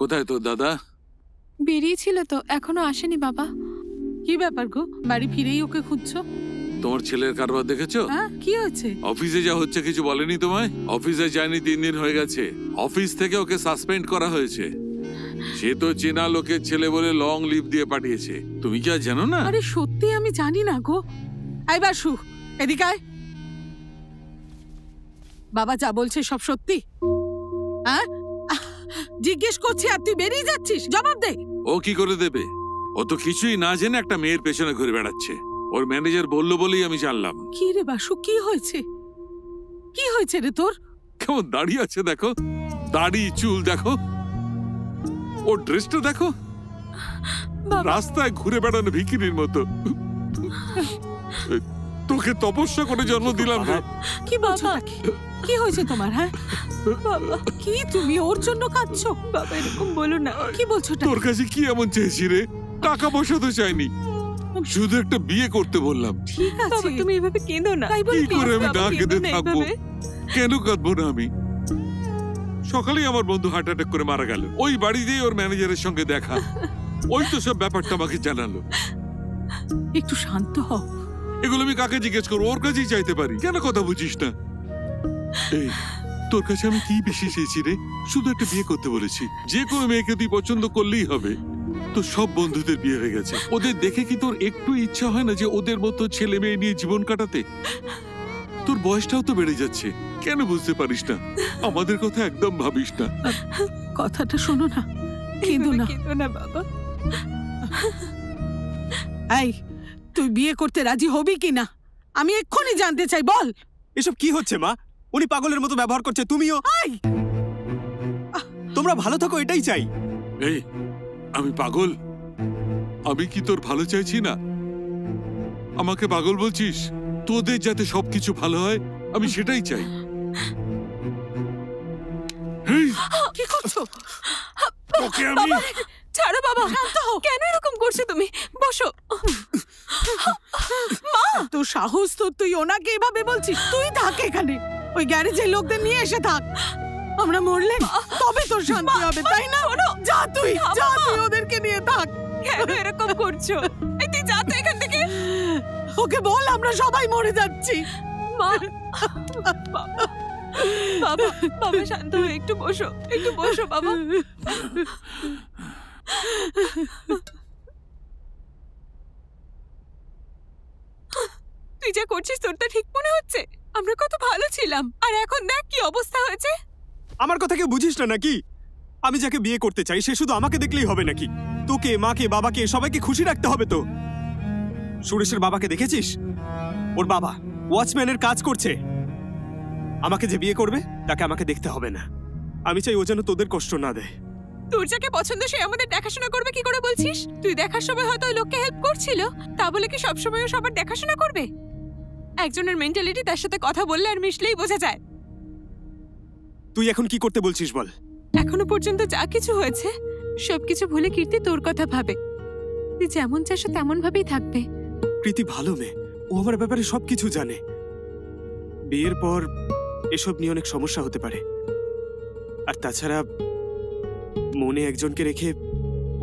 কোথায় তোর দাদা? বেরিয়েছিল তো, এখনো আসেনি বাবা। কি ব্যাপার গো, বাড়ি ফিরেই ওকে খুঁজছো? তোমার ছেলের কারবার দেখেছো? হ্যাঁ, কি হয়েছে? অফিসে যা হচ্ছে কিছু বলেনি তোমায়? অফিসে যায়নি 3 দিন হয়ে গেছে। অফিস থেকে ওকে সাসপেন্ড করা হয়েছে। সে তো চেনা লোকের ছেলে বলে লং লিভ দিয়ে পাঠিয়েছে। তুমি কি আর জানো না? আরে সত্যি আমি জানি না গো। আই বাসু, এদিকে আয়। বাবা যা বলছে সব সত্যি? হ্যাঁ, জিজ্ঞেস করছি আর তুই বেরিয়ে যাচ্ছিস, জবাব দে। ও কি করে দেবে? ও তো কিছুই না জেনে একটা মেয়ের পেছনে ঘুরে বেড়াচ্ছে। ওর ম্যানেজার বললো বলেই আমি জানলাম। কি রে বাসু, কি হয়েছে? কি হয়েছে রে তোর? কেমন দাঁড়িয়ে আছে দেখো, দাড়ি চুল দেখো, ওর ড্রেসটা দেখো, রাস্তায় ঘুরে বেড়ানো ভিখিরির মতো। তোকে তপস্যা করে জন্ম দিলাম রে। কি বলছো? কি হয়েছে তোমার? হ্যাঁ বাবা, কি তুমি ওর জন্য কাঁদছো? বাবা এরকম বলো না। কি বলছো? তোর কাছে কি এমন চেয়েছি রে? টাকা পয়সা তো চাইনি, শুধু একটা বিয়ে করতে বললাম। ঠিক আছে বাবা তুমি এভাবে কেঁদো না। কি করে আমি না কেঁদে থাকবো? কেন কাঁদবো না আমি? সকালেই আমার বন্ধু হার্ট অ্যাটাক করে মারা গেল। ওই বাড়িতেই ওর ম্যানেজারের সঙ্গে দেখা। ওই তো সব ব্যাপারটা আমাকে জানালো। একটু শান্ত হও। এগুলো আমি কাকে জিজ্ঞেস করবো? ওর কাছেই চাইতে পারি। কেন কথা বুঝিস না? এই তোর কাছে আমি কি বেশি চেয়েছি রে? শুধু একটা বিয়ে করতে বলেছি। যে কোনো মেয়েকে তুই পছন্দ করলেই হবে। তো সব বন্ধুদের বিয়ে হয়ে গেছে। ওদের দেখে কি তোর একটু ইচ্ছা হয় না যে ওদের মতো ছেলে মেয়ে নিয়ে জীবন কাটাতে? তোর বয়সটাও তো বেড়ে যাচ্ছে, কেন বুঝতে পারিস না? আমাদের কথা একদম ভাবিস না। কথাটা শোনো না, কেঁদো না। কেঁদো না বাবা। এই তুই বিয়ে করতে রাজি হবি কিনা আমি এক্ষুনি জানতে চাই, বল। এসব কি হচ্ছে মা? উনি পাগলের মতো ব্যবহার করছে, তুমিও। তোমরা ভালো থাকো এটাই চাই। এই আমি পাগল? আমি কি তোর ভালো চাইছি না? আমাকে পাগল বলছিস? তোদের যাতে সবকিছু ভালো হয় আমি সেটাই চাই। কি করছো? ওকে আমি ছাড়ো বাবা, কেন এরকম করছো তুমি? বসো। তোর সাহস তো, তুই ওনাকে এভাবে বলছিস? তুই থাক এখানে, ওই গ্যারেজের লোকদের নিয়ে এসে থাক। আমরা মরলে তবে তোর শান্তি হবে, তাই না? যা তুই, যা তুই ওদেরকে নিয়ে থাক। কেন এরকম করছো? এই তুই যা তো এখান থেকে। ওকে বল আমরা সবাই মরে যাচ্ছি। মা, বাবা, বাবা, বাবা শান্ত হয়ে একটু বসো, একটু বসো বাবা। তুই যা করছিস তোর তা ঠিক মনে হচ্ছে? আমরা কত ভালো ছিলাম, আর এখন দেখ কি অবস্থা হয়েছে। আমার কথা কেউ বুঝিস না নাকি? আমি যাকে বিয়ে করতে চাই সে শুধু আমাকে দেখলেই হবে নাকি? তোকে, মাকে, বাবাকে, সবাইকে খুশি রাখতে হবে তো। সুরেশের বাবাকে দেখেছিস? ওর বাবা ওয়াচম্যানের কাজ করছে। আমাকে যে বিয়ে করবে তাকে আমাকে দেখতে হবে না। আমি চাই ও যেন তোদের কষ্ট না দেয়। তোর যাকে পছন্দ সে আমাদের দেখাশোনা করবে কি করে বলছিস? তুই দেখার সময় হয়তো ওই লোককে হেল্প করছিল, তা বলে কি সবসময় ও সবার দেখাশোনা করবে? একজনের মেন্টালিটি তার সাথে কথা বললে আর মিশলেই বোঝা যায়। তুই এখন কি করতে বলছিস বল? এখনো পর্যন্ত যা কিছু হয়েছে সবকিছু ভুলে কীর্তি তোর কথা ভাবে। তুই যেমন চাস তেমন ভাবেই থাকবে। প্রীতি ভালো মেয়ে, ও আমার ব্যাপারে সবকিছু জানে। বিয়ের পর এসব নিয়ে অনেক সমস্যা হতে পারে। আর তাছাড়া মনে একজনকে রেখে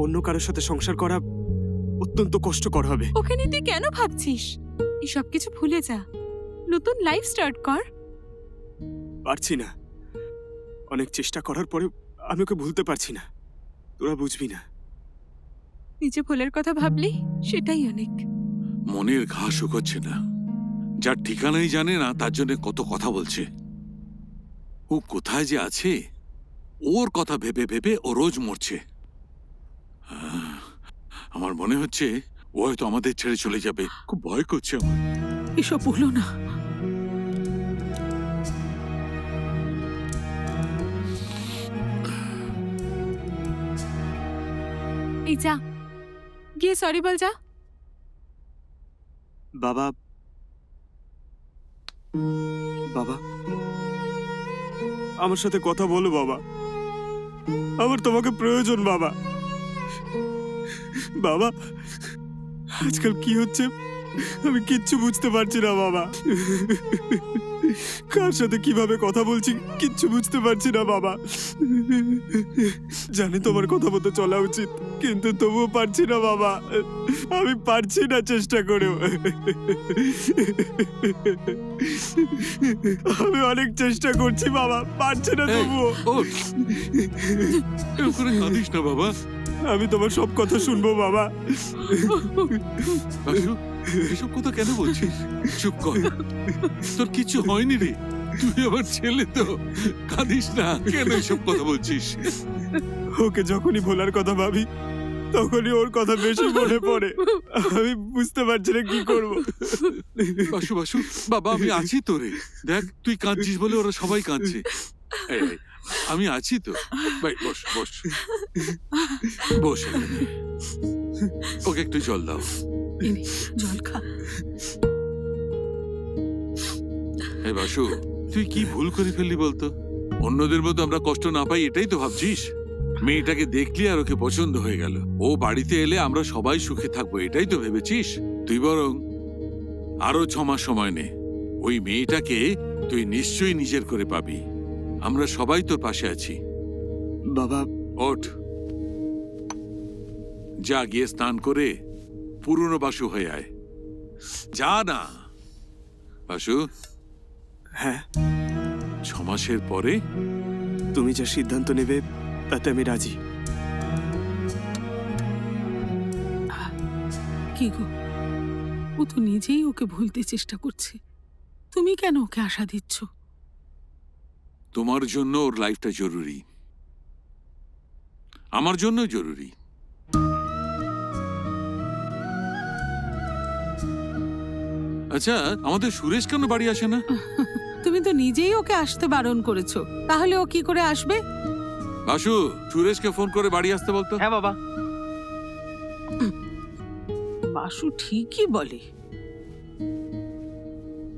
অন্য কারোর সাথে সংসার করা অত্যন্ত কষ্টকর হবে। ওখানে তুই কেন ভাবছিস? এই সব কিছু ভুলে যা, নতুন লাইফ স্টার্ট কর। পারছি না, অনেক চেষ্টা করার পরে আমি ওকে ভুলতে পারছি না। তোরা বুঝবি না। নিজে ভুলের কথা ভাবলি সেটাই অনেক। মনের ঘা শুকোচ্ছে না। যার ঠিকানাই জানে না তার জন্য কত কথা বলছে। ও কোথায় যে আছে, ওর কথা ভেবে ভেবে ও রোজ মরছে। আমার মনে হচ্ছে ও হয়তো আমাদের ছেড়ে চলে যাবে। খুব ভয় করছে আমার। এসব বলো না। এই যা, গিয়ে সরি বল যা। বাবা, বাবা আমার সাথে কথা বলো বাবা। আমার তোমাকে প্রয়োজন বাবা। বাবা আজকাল কি হচ্ছে আমি কিচ্ছু বুঝতে পারছি না বাবা। কার সাথে কিভাবে কথা বলছি কিচ্ছু বুঝতে পারছি না বাবা। জানি তোমার কথা মতো চলা উচিত, কিন্তু তবুও পারছি না বাবা। আমি পারছি না চেষ্টা করেও। আমি অনেক চেষ্টা করছি বাবা, পারছি না এই, তবুও। ওঠ। এরকম করে কাঁদিস না বাবা। আমি তোমার সব কথা শুনবো বাবা। বাসু, এসব কথা কেন বলছিস? চুপ কর, তোর কিছু হয়নি রে। তুই আমার ছেলে তো, কাঁদিস না। কেন এসব কথা বলছিস? ওকে যখনই ভোলার কথা ভাবি তখনই ওর কথা বেশি মনে পড়ে। আমি বুঝতে পারছি না কি করব। বাসু বাসু, বাবা আমি আছি তো রে। দেখ তুই কাঁদছিস বলে ওরা সবাই কাঁদছে। এই, এই, আমি আছি তো। ভাই বস বস বস এখানে। ওকে একটু জল দাও। এই নে, জল খা। এই বাসু, তুই কি ভুল করে ফেললি বলতো? অন্যদের মতো আমরা কষ্ট না পাই এটাই তো ভাবছিস? মেয়েটাকে দেখলি আর ওকে পছন্দ হয়ে গেল, ও বাড়িতে এলে আমরা সবাই সুখে থাকবো এটাই তো ভেবেছিস? তুই বরং আরো 6 মাস সময় নে। ওই মেয়েটাকে তুই নিশ্চয়ই নিজের করে পাবি। আমরা সবাই তোর পাশে আছি। বাবা, ওঠ, যা গিয়ে স্নান করে পুরনো বাসু হয়ে আয়। যা না বাসু। হ্যাঁ, 6 মাসের পরে তুমি যা সিদ্ধান্ত নেবে তাতে আমি রাজি। কি গো, ও তো নিজেই ওকে ভুলতে চেষ্টা করছে, তুমি কেন ওকে আশা দিচ্ছ? তোমার জন্য ওর লাইফটা জরুরি, আমার জন্য জরুরি। আচ্ছা, আমাদের সুরেশ কেন বাড়ি আসে না? তুমি তো নিজেই ওকে আসতে বারণ করেছো, তাহলে ও কি করে আসবে? বাসু, সুরেশকে ফোন করে বাড়ি আসতে বলতো। হ্যাঁ বাবা। বাসু ঠিকই বলে।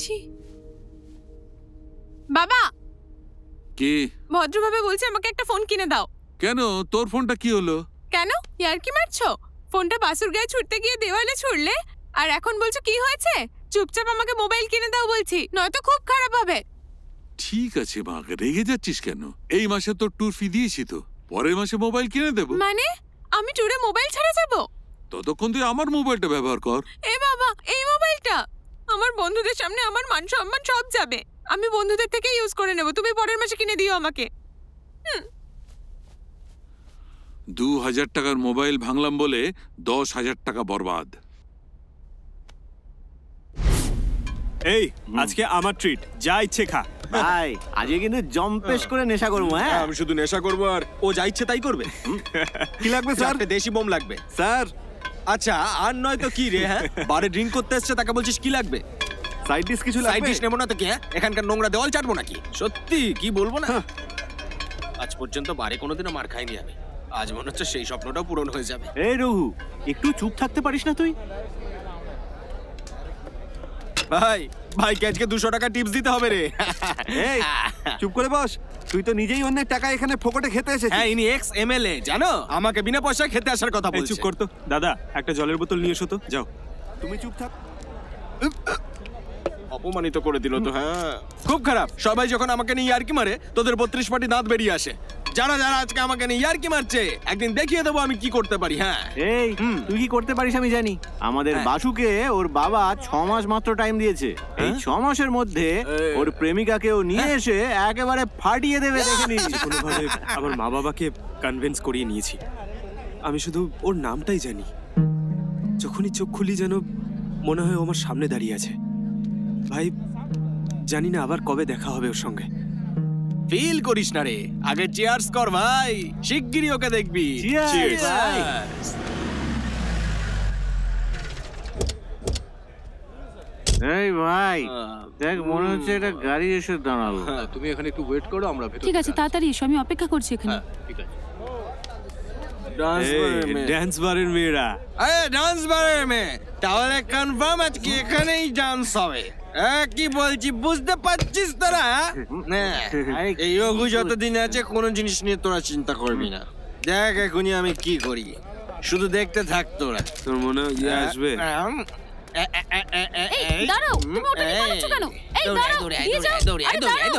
ছি। বাবা, কে? ভদ্রভাবে বলছি আমাকে একটা ফোন কিনে দাও। কেন, তোর ফোনটা কি হলো? কেন, ইয়ার কি মারছো? ফোনটা বাসুর গায়ে ছুটতে গিয়ে দেওয়ালে ছুড়লে, আর এখন বলছো কি হয়েছে? চুপচাপ আমাকে মোবাইল কিনে দাও বলছি, নয়তো খুব খারাপ হবে। ঠিক আছে মা, রেগে যাচ্ছিস কেন? এই মাসে তোর ট্যুর ফি দিয়েছি তো, পরের মাসে মোবাইল কিনে দেবো। মানে আমি ট্যুরে মোবাইল ছাড়া যাবো? ততক্ষণ তুই আমার মোবাইলটা ব্যবহার কর। এ বাবা, এই মোবাইলটা আমার বন্ধুদের সামনে আমার মান সম্মান সব যাবে। আমি বন্ধুদের থেকে ইউজ করে নেব, তুমি পরের মাসে কিনে দিও আমাকে। 2000 টাকার মোবাইল ভাঙলাম বলে 10,000 টাকা বরবাদ। এই, আজকে আমার ট্রিট, যা ইচ্ছে খা। ভাই আজকে কিন্তু জম্পেশ করে নেশা করবো। হ্যাঁ আমি শুধু নেশা করবো আর ও যা ইচ্ছে তাই করবে। কি লাগবে স্যার? চারটে দেশি বোম লাগবে স্যার আচ্ছা, আর নয় তো কি রে? হ্যাঁ, বারে ড্রিঙ্ক করতে এসছে, তাকে বলছিস কি লাগবে? সাইড ডিশ কিছু সাইড লাগবে? ডিশ নেবো না তো কি? হ্যাঁ, এখানকার নোংরা দেওয়াল চাটবো নাকি? সত্যি কি বলবো না, আজ পর্যন্ত বারে কোনোদিনও মার খাইনি আমি। আজ মনে হচ্ছে সেই স্বপ্নটাও পূরণ হয়ে যাবে। এই রঘু, একটু চুপ থাকতে পারিস না তুই? ভাই ভাইকে আজকে 200 টাকা টিপস দিতে হবে রে। এই চুপ করে বস, তুই তো নিজেই অন্যের টাকা এখানে ফোকটে খেতে এসেছিস। হ্যাঁ, ইনি এক্স এমএলএ, জানো, আমাকে বিনা পয়সায় খেতে আসার কথা এই বলছে। চুপ কর তো। দাদা, একটা জলের বোতল নিয়ে এসো তো, যাও। তুমি চুপ থাক। অপমানিত করে দিল তো। হ্যাঁ, খুব খারাপ। সবাই যখন আমাকে নিয়ে ইয়ার্কি মারে, তোদের 32 পাটি দাঁত বেরিয়ে আসে। যারা যারা আজকে আমাকে নিয়ে ইয়ার্কি মারছে, একদিন দেখিয়ে দেবো আমি কি করতে পারি। হ্যাঁ, এই তুই কি করতে পারিস আমি জানি। আমাদের হ্যাঁ। বাসুকে ওর বাবা 6 মাস মাত্র টাইম দিয়েছে। এই 6 মাসের মধ্যে ওর প্রেমিকাকেও নিয়ে এসে একেবারে ফাটিয়ে দেবে, দেখে নিস। কোনোভাবে আমার মা বাবাকে কনভিন্স করিয়ে নিয়েছি। আমি শুধু ওর নামটাই জানি। যখনই চোখ খুলি যেন মনে হয় ও আমার সামনে দাঁড়িয়ে আছে। ভাই, জানি না আবার কবে দেখা হবে ওর সঙ্গে। ফিল করিস না রে, আগে চিয়ার্স কর ভাই, শিগগিরই ওকে দেখবি। Cheers, Cheers. ভাই। এই ভাই দেখ, মনে হচ্ছে এটা গাড়ি এসে দাঁড়ালো। তুমি এখানে একটু ওয়েট করো, আমরা ভেতরে ঠিক আছে, তাড়াতাড়ি এসো, আমি অপেক্ষা করছি এখানে। ড্যান্স বারের মেয়েরা। আরে ডান্স বারের মেয়ে, তাহলে কনফার্ম আজকে এখানেই ডান্স হবে। কি বলছি বুঝতে পারছিস তোরা? এই অঘু যতদিন আছে কোনো জিনিস নিয়ে তোরা চিন্তা করবি না। দেখ এখনই আমি কি করি, শুধু দেখতে থাক তোরা। তোর মনে হয় ইয়ে আসবে? এই দাঁড়াও, তুমি ওটা নিয়ে পালাচ্ছ কেন? এই দাঁড়াও, দিয়ে যাও। আরে দাঁড়াও।